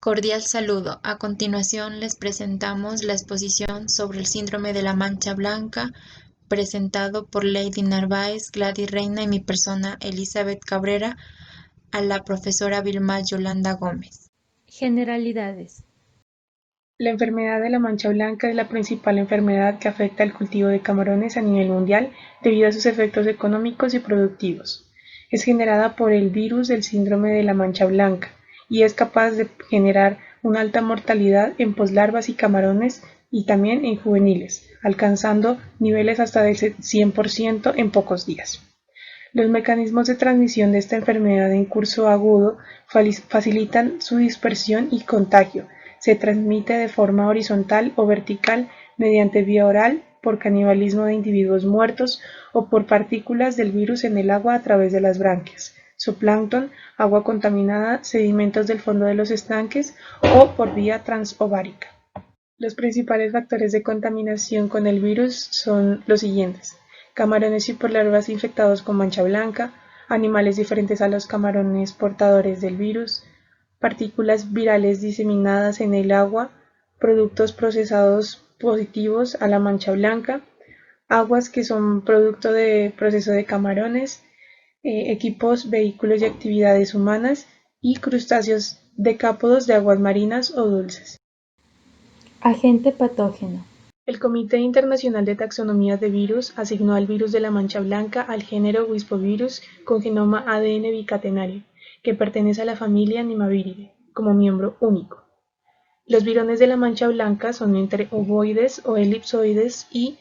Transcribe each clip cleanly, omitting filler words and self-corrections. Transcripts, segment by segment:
Cordial saludo. A continuación les presentamos la exposición sobre el síndrome de la mancha blanca, presentado por Lady Narváez, Gladys Reina y mi persona Elizabeth Cabrera, a la profesora Vilma Yolanda Gómez. Generalidades. La enfermedad de la mancha blanca es la principal enfermedad que afecta el cultivo de camarones a nivel mundial debido a sus efectos económicos y productivos. Es generada por el virus del síndrome de la mancha blanca y es capaz de generar una alta mortalidad en poslarvas y camarones y también en juveniles, alcanzando niveles hasta del 100% en pocos días. Los mecanismos de transmisión de esta enfermedad en curso agudo facilitan su dispersión y contagio. Se transmite de forma horizontal o vertical mediante vía oral, por canibalismo de individuos muertos o por partículas del virus en el agua a través de las branquias, zooplancton, agua contaminada, sedimentos del fondo de los estanques o por vía transovárica. Los principales factores de contaminación con el virus son los siguientes: camarones y larvas infectados con mancha blanca, animales diferentes a los camarones portadores del virus, partículas virales diseminadas en el agua, productos procesados positivos a la mancha blanca, aguas que son producto de proceso de camarones, equipos, vehículos y actividades humanas y crustáceos decápodos de aguas marinas o dulces. Agente patógeno. El Comité Internacional de Taxonomía de Virus asignó al virus de la mancha blanca al género Wispovirus con genoma ADN bicatenario, que pertenece a la familia Nemaviridae, como miembro único. Los virones de la mancha blanca son entre ovoides o elipsoides y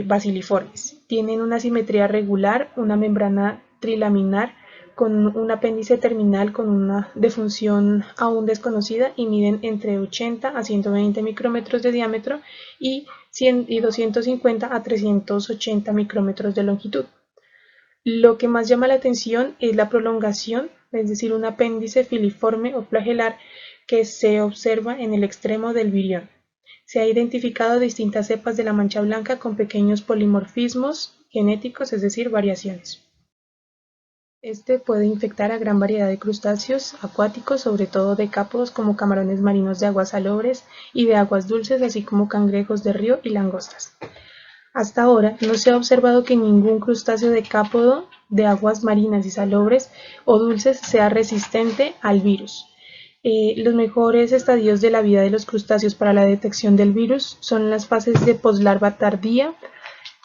basiliformes. Tienen una simetría regular, una membrana trilaminar con un apéndice terminal con una defunción aún desconocida y miden entre 80 a 120 micrómetros de diámetro y 250 a 380 micrómetros de longitud. Lo que más llama la atención es la prolongación, es decir, un apéndice filiforme o flagelar que se observa en el extremo del virión. Se ha identificado distintas cepas de la mancha blanca con pequeños polimorfismos genéticos, es decir, variaciones. Este puede infectar a gran variedad de crustáceos acuáticos, sobre todo decápodos como camarones marinos de aguas salobres y de aguas dulces, así como cangrejos de río y langostas. Hasta ahora no se ha observado que ningún crustáceo decápodo de aguas marinas y salobres o dulces sea resistente al virus. Los mejores estadios de la vida de los crustáceos para la detección del virus son las fases de poslarva tardía,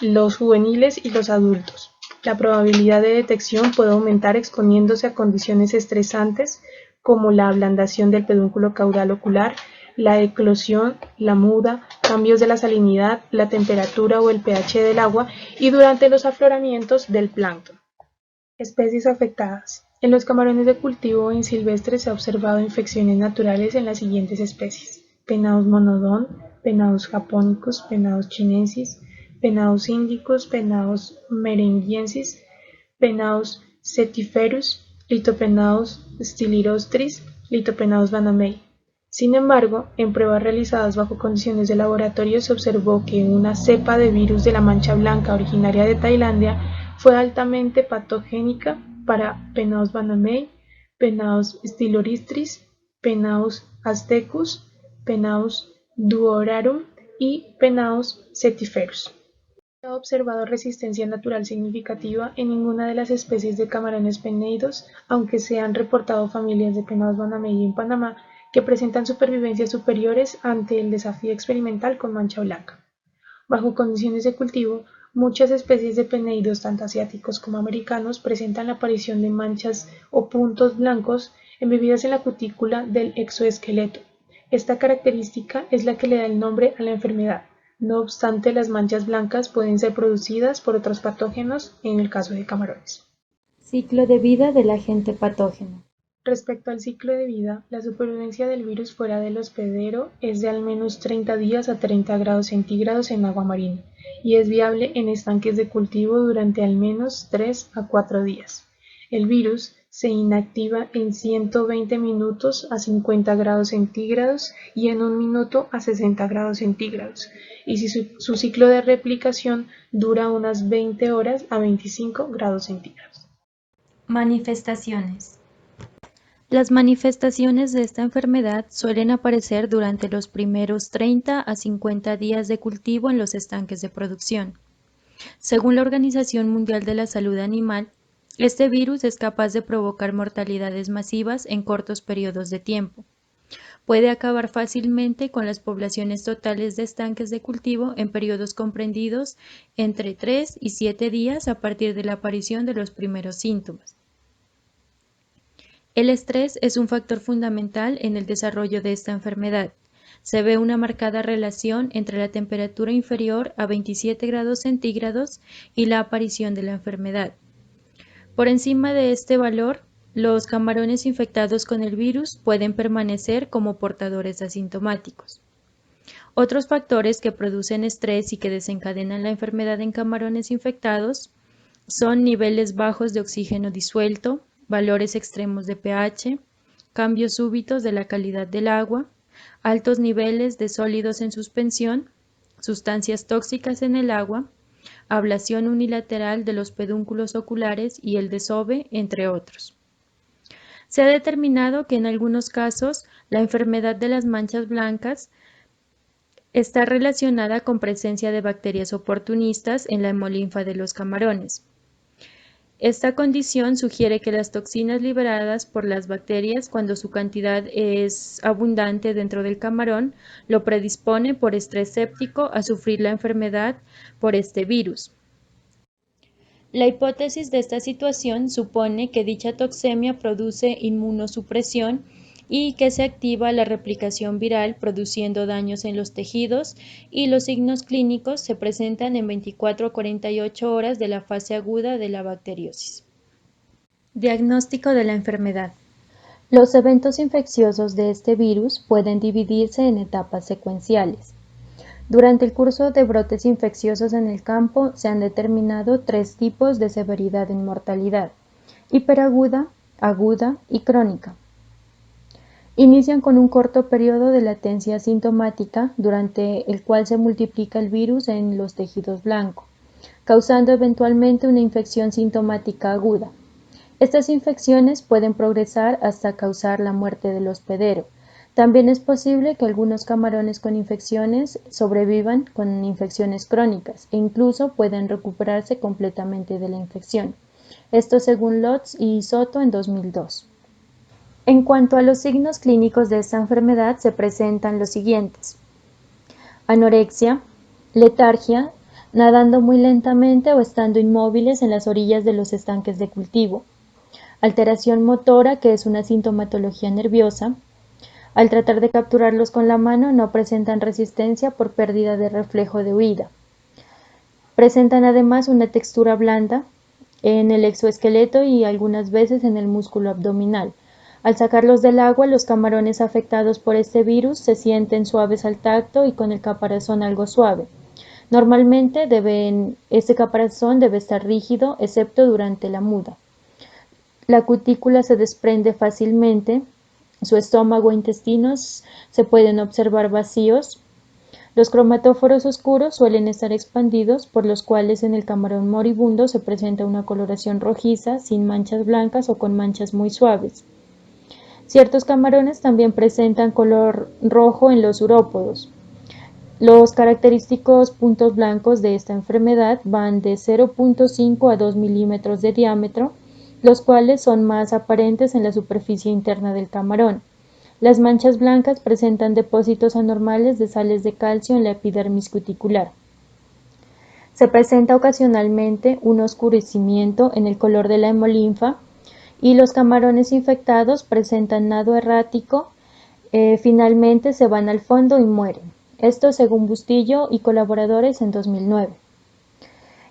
los juveniles y los adultos. La probabilidad de detección puede aumentar exponiéndose a condiciones estresantes como la ablandación del pedúnculo caudal ocular, la eclosión, la muda, cambios de la salinidad, la temperatura o el pH del agua y durante los afloramientos del plancton. Especies afectadas. En los camarones de cultivo en silvestre se ha observado infecciones naturales en las siguientes especies: Penaos monodon, Penaos japonicus, Penaos chinensis, Penaos indicus, Penaos merengiensis, Penaos setiferus, Litopenaos stylirostris, Litopenaos banamei. Sin embargo, en pruebas realizadas bajo condiciones de laboratorio se observó que una cepa de virus de la mancha blanca originaria de Tailandia fue altamente patogénica para Penaos banamei, Penaos styloristris, Penaos aztecus, Penaos duorarum y Penaos setiferus. No se ha observado resistencia natural significativa en ninguna de las especies de camarones peneidos, aunque se han reportado familias de Penaos banamei en Panamá que presentan supervivencias superiores ante el desafío experimental con mancha blanca. Bajo condiciones de cultivo, muchas especies de peneidos, tanto asiáticos como americanos, presentan la aparición de manchas o puntos blancos embebidas en la cutícula del exoesqueleto. Esta característica es la que le da el nombre a la enfermedad. No obstante, las manchas blancas pueden ser producidas por otros patógenos en el caso de camarones. Ciclo de vida del agente patógeno. Respecto al ciclo de vida, la supervivencia del virus fuera del hospedero es de al menos 30 días a 30 grados centígrados en agua marina y es viable en estanques de cultivo durante al menos 3 a 4 días. El virus se inactiva en 120 minutos a 50 grados centígrados y en 1 minuto a 60 grados centígrados, y su ciclo de replicación dura unas 20 horas a 25 grados centígrados. Manifestaciones. Las manifestaciones de esta enfermedad suelen aparecer durante los primeros 30 a 50 días de cultivo en los estanques de producción. Según la Organización Mundial de la Salud Animal, este virus es capaz de provocar mortalidades masivas en cortos periodos de tiempo. Puede acabar fácilmente con las poblaciones totales de estanques de cultivo en periodos comprendidos entre 3 y 7 días a partir de la aparición de los primeros síntomas. El estrés es un factor fundamental en el desarrollo de esta enfermedad. Se ve una marcada relación entre la temperatura inferior a 27 grados centígrados y la aparición de la enfermedad. Por encima de este valor, los camarones infectados con el virus pueden permanecer como portadores asintomáticos. Otros factores que producen estrés y que desencadenan la enfermedad en camarones infectados son niveles bajos de oxígeno disuelto, valores extremos de pH, cambios súbitos de la calidad del agua, altos niveles de sólidos en suspensión, sustancias tóxicas en el agua, ablación unilateral de los pedúnculos oculares y el desove, entre otros. Se ha determinado que en algunos casos la enfermedad de las manchas blancas está relacionada con presencia de bacterias oportunistas en la hemolinfa de los camarones. Esta condición sugiere que las toxinas liberadas por las bacterias cuando su cantidad es abundante dentro del camarón lo predispone por estrés séptico a sufrir la enfermedad por este virus. La hipótesis de esta situación supone que dicha toxemia produce inmunosupresión y que se activa la replicación viral produciendo daños en los tejidos y los signos clínicos se presentan en 24 a 48 horas de la fase aguda de la bacteriosis. Diagnóstico de la enfermedad. Los eventos infecciosos de este virus pueden dividirse en etapas secuenciales. Durante el curso de brotes infecciosos en el campo se han determinado 3 tipos de severidad en mortalidad: hiperaguda, aguda y crónica. Inician con un corto periodo de latencia asintomática durante el cual se multiplica el virus en los tejidos blancos, causando eventualmente una infección sintomática aguda. Estas infecciones pueden progresar hasta causar la muerte del hospedero. También es posible que algunos camarones con infecciones sobrevivan con infecciones crónicas e incluso pueden recuperarse completamente de la infección. Esto según Lotz y Soto en 2002. En cuanto a los signos clínicos de esta enfermedad, se presentan los siguientes: anorexia, letargia, nadando muy lentamente o estando inmóviles en las orillas de los estanques de cultivo, alteración motora, que es una sintomatología nerviosa. Al tratar de capturarlos con la mano, no presentan resistencia por pérdida de reflejo de huida. Presentan además una textura blanda en el exoesqueleto y algunas veces en el músculo abdominal. Al sacarlos del agua, los camarones afectados por este virus se sienten suaves al tacto y con el caparazón algo suave. Normalmente este caparazón debe estar rígido, excepto durante la muda. La cutícula se desprende fácilmente, su estómago e intestinos se pueden observar vacíos. Los cromatóforos oscuros suelen estar expandidos, por los cuales en el camarón moribundo se presenta una coloración rojiza, sin manchas blancas o con manchas muy suaves. Ciertos camarones también presentan color rojo en los urópodos. Los característicos puntos blancos de esta enfermedad van de 0.5 a 2 milímetros de diámetro, los cuales son más aparentes en la superficie interna del camarón. Las manchas blancas presentan depósitos anormales de sales de calcio en la epidermis cuticular. Se presenta ocasionalmente un oscurecimiento en el color de la hemolinfa y los camarones infectados presentan nado errático, finalmente se van al fondo y mueren. Esto según Bustillo y colaboradores en 2009.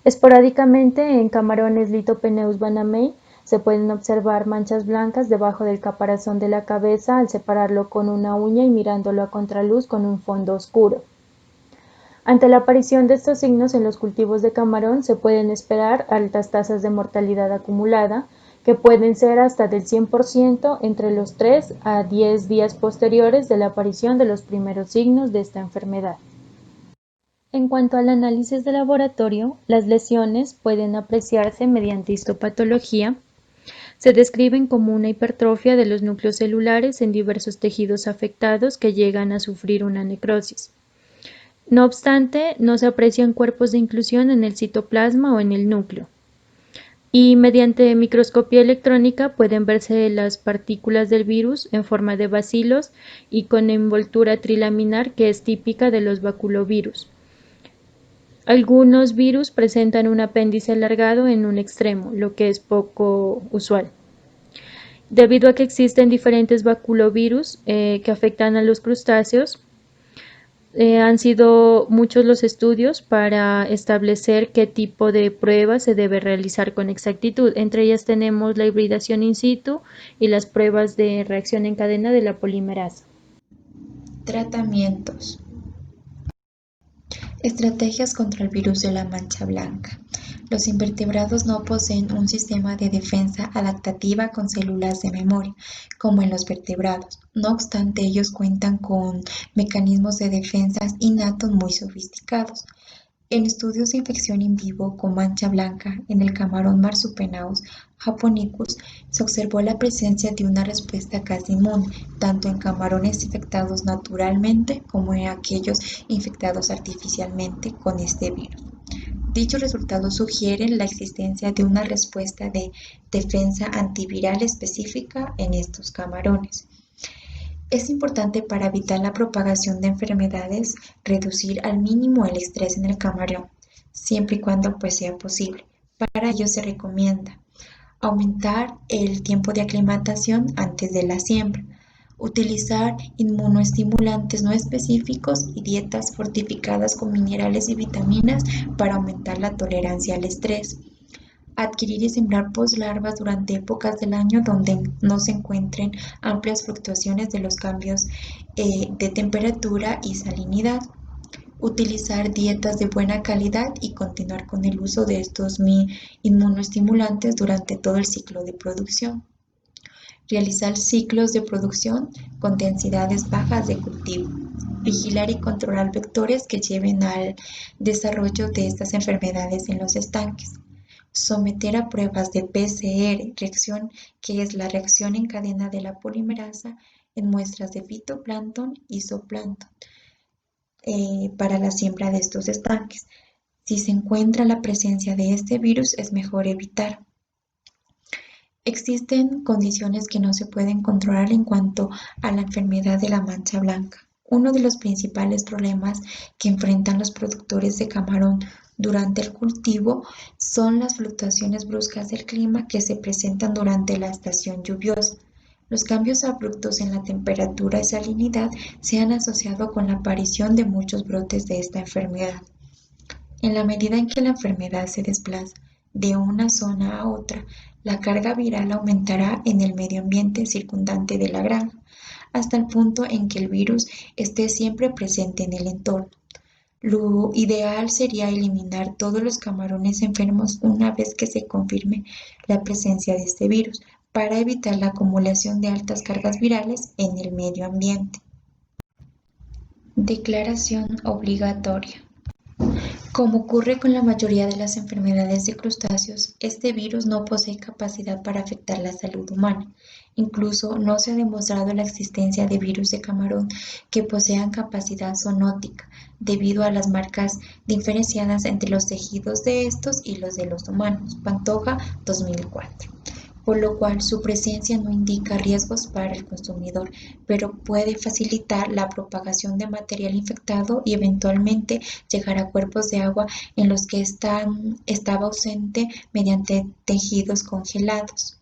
Esporádicamente en camarones Lithopeneus banamei se pueden observar manchas blancas debajo del caparazón de la cabeza al separarlo con una uña y mirándolo a contraluz con un fondo oscuro. Ante la aparición de estos signos en los cultivos de camarón se pueden esperar altas tasas de mortalidad acumulada, que pueden ser hasta del 100% entre los 3 a 10 días posteriores de la aparición de los primeros signos de esta enfermedad. En cuanto al análisis de laboratorio, las lesiones pueden apreciarse mediante histopatología. Se describen como una hipertrofia de los núcleos celulares en diversos tejidos afectados que llegan a sufrir una necrosis. No obstante, no se aprecian cuerpos de inclusión en el citoplasma o en el núcleo. Y mediante microscopía electrónica pueden verse las partículas del virus en forma de bacilos y con envoltura trilaminar que es típica de los baculovirus. Algunos virus presentan un apéndice alargado en un extremo, lo que es poco usual. Debido a que existen diferentes baculovirus que afectan a los crustáceos, han sido muchos los estudios para establecer qué tipo de pruebas se debe realizar con exactitud. Entre ellas tenemos la hibridación in situ y las pruebas de reacción en cadena de la polimerasa. Tratamientos. Estrategias contra el virus de la mancha blanca. Los invertebrados no poseen un sistema de defensa adaptativa con células de memoria, como en los vertebrados. No obstante, ellos cuentan con mecanismos de defensa innatos muy sofisticados. En estudios de infección in vivo con mancha blanca en el camarón Marsupenaus japonicus se observó la presencia de una respuesta casi inmune, tanto en camarones infectados naturalmente como en aquellos infectados artificialmente con este virus. Dichos resultados sugieren la existencia de una respuesta de defensa antiviral específica en estos camarones. Es importante para evitar la propagación de enfermedades reducir al mínimo el estrés en el camarón, siempre y cuando sea posible. Para ello se recomienda aumentar el tiempo de aclimatación antes de la siembra, utilizar inmunoestimulantes no específicos y dietas fortificadas con minerales y vitaminas para aumentar la tolerancia al estrés. Adquirir y sembrar poslarvas durante épocas del año donde no se encuentren amplias fluctuaciones de los cambios de temperatura y salinidad. Utilizar dietas de buena calidad y continuar con el uso de estos inmunoestimulantes durante todo el ciclo de producción. Realizar ciclos de producción con densidades bajas de cultivo. Vigilar y controlar vectores que lleven al desarrollo de estas enfermedades en los estanques. Someter a pruebas de PCR, reacción que es la reacción en cadena de la polimerasa en muestras de fitoplancton y zooplancton para la siembra de estos estanques. Si se encuentra la presencia de este virus, es mejor evitar. Existen condiciones que no se pueden controlar en cuanto a la enfermedad de la mancha blanca. Uno de los principales problemas que enfrentan los productores de camarón durante el cultivo son las fluctuaciones bruscas del clima que se presentan durante la estación lluviosa. Los cambios abruptos en la temperatura y salinidad se han asociado con la aparición de muchos brotes de esta enfermedad. En la medida en que la enfermedad se desplaza de una zona a otra, la carga viral aumentará en el medio ambiente circundante de la granja, hasta el punto en que el virus esté siempre presente en el entorno. Lo ideal sería eliminar todos los camarones enfermos una vez que se confirme la presencia de este virus, para evitar la acumulación de altas cargas virales en el medio ambiente. Declaración obligatoria. Como ocurre con la mayoría de las enfermedades de crustáceos, este virus no posee capacidad para afectar la salud humana. Incluso no se ha demostrado la existencia de virus de camarón que posean capacidad zoonótica, debido a las marcas diferenciadas entre los tejidos de estos y los de los humanos. Pantoja, 2004. Por lo cual su presencia no indica riesgos para el consumidor, pero puede facilitar la propagación de material infectado y eventualmente llegar a cuerpos de agua en los que estaba ausente mediante tejidos congelados.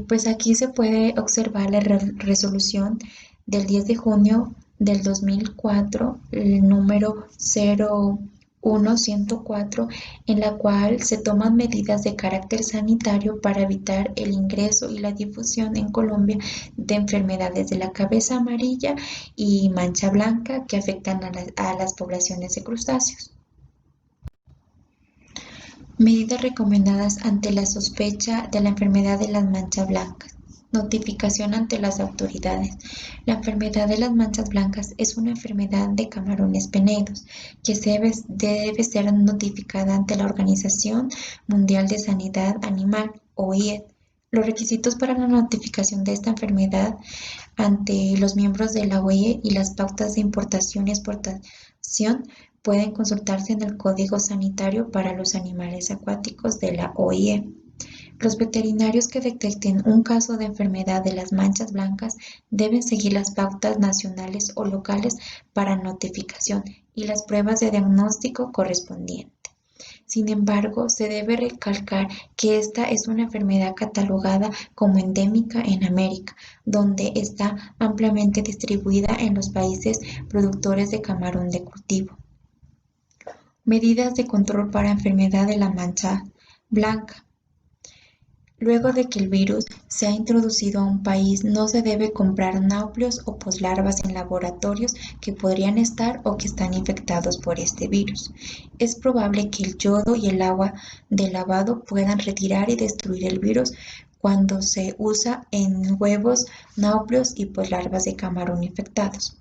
Pues aquí se puede observar la resolución del 10 de junio del 2004, el número 01104, en la cual se toman medidas de carácter sanitario para evitar el ingreso y la difusión en Colombia de enfermedades de la cabeza amarilla y mancha blanca que afectan a las poblaciones de crustáceos. Medidas recomendadas ante la sospecha de la enfermedad de las manchas blancas. Notificación ante las autoridades. La enfermedad de las manchas blancas es una enfermedad de camarones peneidos que debe ser notificada ante la Organización Mundial de Sanidad Animal, OIE. Los requisitos para la notificación de esta enfermedad ante los miembros de la OIE y las pautas de importación y exportación pueden consultarse en el Código Sanitario para los Animales Acuáticos de la OIE. Los veterinarios que detecten un caso de enfermedad de las manchas blancas deben seguir las pautas nacionales o locales para notificación y las pruebas de diagnóstico correspondientes. Sin embargo, se debe recalcar que esta es una enfermedad catalogada como endémica en América, donde está ampliamente distribuida en los países productores de camarón de cultivo. Medidas de control para enfermedad de la mancha blanca. Luego de que el virus se ha introducido a un país, no se debe comprar náuplios o poslarvas en laboratorios que podrían estar o que están infectados por este virus. Es probable que el yodo y el agua de lavado puedan retirar y destruir el virus cuando se usa en huevos, náuplios y poslarvas de camarón infectados.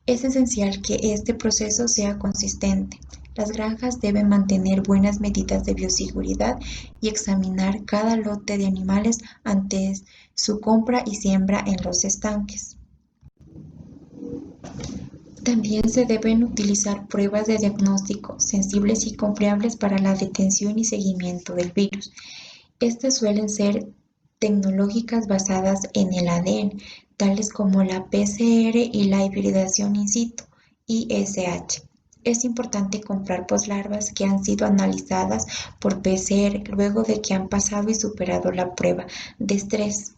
Es esencial que este proceso sea consistente. Las granjas deben mantener buenas medidas de bioseguridad y examinar cada lote de animales antes su compra y siembra en los estanques. También se deben utilizar pruebas de diagnóstico sensibles y confiables para la detención y seguimiento del virus. Estas suelen ser tecnológicas basadas en el ADN, tales como la PCR y la hibridación in situ, ISH. Es importante comprar poslarvas que han sido analizadas por PCR luego de que han pasado y superado la prueba de estrés.